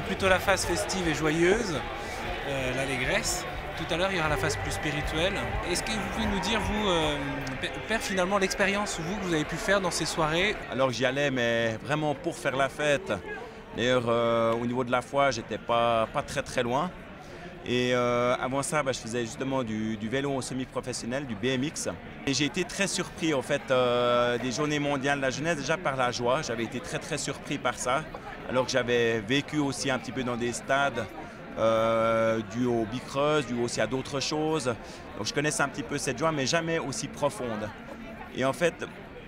c'est plutôt la phase festive et joyeuse, l'allégresse. Tout à l'heure, il y aura la phase plus spirituelle. Est-ce que vous pouvez nous dire, vous, Père, finalement, l'expérience que vous avez pu faire dans ces soirées? Alors j'y allais, mais vraiment pour faire la fête. D'ailleurs, au niveau de la foi, j'étais pas très loin. Et avant ça, je faisais justement du vélo semi-professionnel, du BMX. Et j'ai été très surpris en fait des Journées mondiales de la jeunesse, déjà par la joie. J'avais été très surpris par ça, alors que j'avais vécu aussi un petit peu dans des stades dû au Bicreuses, dû aussi à d'autres choses. Donc je connaissais un petit peu cette joie, mais jamais aussi profonde. Et en fait,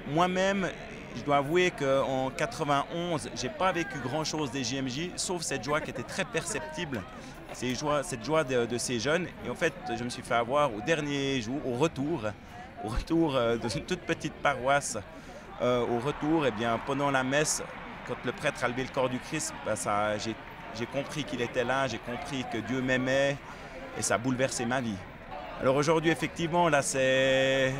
moi-même, je dois avouer qu'en 91, je n'ai pas vécu grand-chose des JMJ, sauf cette joie qui était très perceptible, cette joie de ces jeunes. Et en fait, je me suis fait avoir au dernier jour, au retour d'une toute petite paroisse. Au retour, eh bien, pendant la messe, quand le prêtre a levé le corps du Christ, j'ai compris qu'il était là, j'ai compris que Dieu m'aimait et ça a bouleversé ma vie. Alors aujourd'hui, effectivement, là, c'est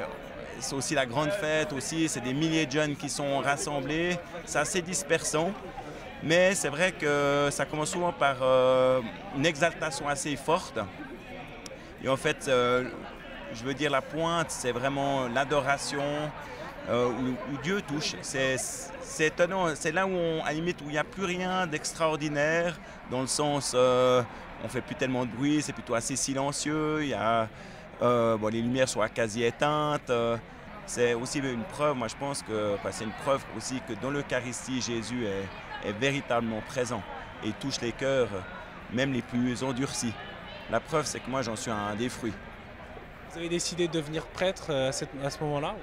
aussi la grande fête, aussi, c'est des milliers de jeunes qui sont rassemblés. C'est assez dispersant, mais c'est vrai que ça commence souvent par une exaltation assez forte. Et en fait, je veux dire, la pointe, c'est vraiment l'adoration où Dieu touche. C'est étonnant, c'est là où, à la limite, où il n'y a plus rien d'extraordinaire, dans le sens, on ne fait plus tellement de bruit, c'est plutôt assez silencieux, il y a, les lumières sont quasi éteintes. C'est aussi une preuve, moi je pense que c'est une preuve aussi que dans l'Eucharistie, Jésus est véritablement présent et touche les cœurs, même les plus endurcis. La preuve, c'est que moi j'en suis un des fruits. Vous avez décidé de devenir prêtre à ce moment-là?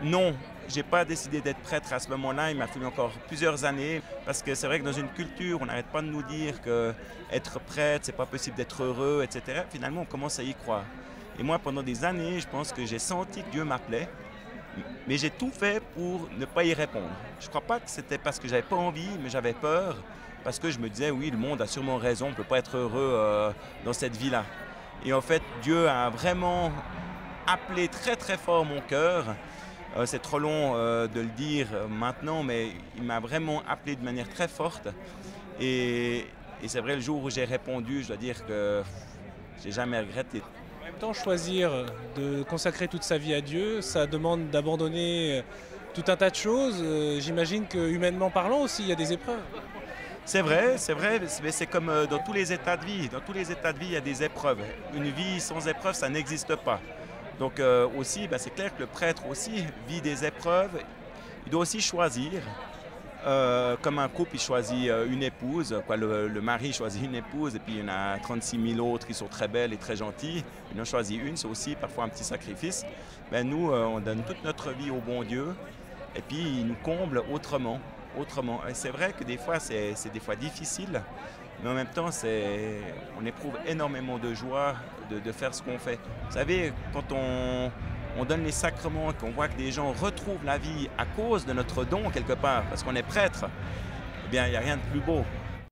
Non, je n'ai pas décidé d'être prêtre à ce moment-là, il m'a fallu encore plusieurs années, parce que c'est vrai que dans une culture, on n'arrête pas de nous dire qu'être prêtre, c'est pas possible d'être heureux, etc. Finalement, on commence à y croire. Et moi, pendant des années, je pense que j'ai senti que Dieu m'appelait, mais j'ai tout fait pour ne pas y répondre. Je ne crois pas que c'était parce que j'avais pas envie, mais j'avais peur, parce que je me disais, oui, le monde a sûrement raison, on ne peut pas être heureux dans cette vie-là. Et en fait, Dieu a vraiment appelé très fort mon cœur. C'est trop long de le dire maintenant, mais il m'a vraiment appelé de manière très forte. Et c'est vrai, le jour où j'ai répondu, je dois dire que j'ai jamais regretté. En même temps, choisir de consacrer toute sa vie à Dieu, ça demande d'abandonner tout un tas de choses. J'imagine que humainement parlant aussi, il y a des épreuves. C'est vrai, mais c'est comme dans tous les états de vie. Dans tous les états de vie, il y a des épreuves. Une vie sans épreuve, ça n'existe pas. Donc aussi, c'est clair que le prêtre aussi vit des épreuves. Il doit aussi choisir. Comme un couple, il choisit une épouse. Le mari choisit une épouse et puis il y en a 36 000 autres qui sont très belles et très gentilles. Il en choisit une, c'est aussi parfois un petit sacrifice. Nous, on donne toute notre vie au bon Dieu et puis il nous comble autrement. Et c'est vrai que des fois, c'est des fois difficile, mais en même temps, on éprouve énormément de joie de faire ce qu'on fait. Vous savez, quand on donne les sacrements, qu'on voit que des gens retrouvent la vie à cause de notre don quelque part, parce qu'on est prêtre, eh bien, il n'y a rien de plus beau.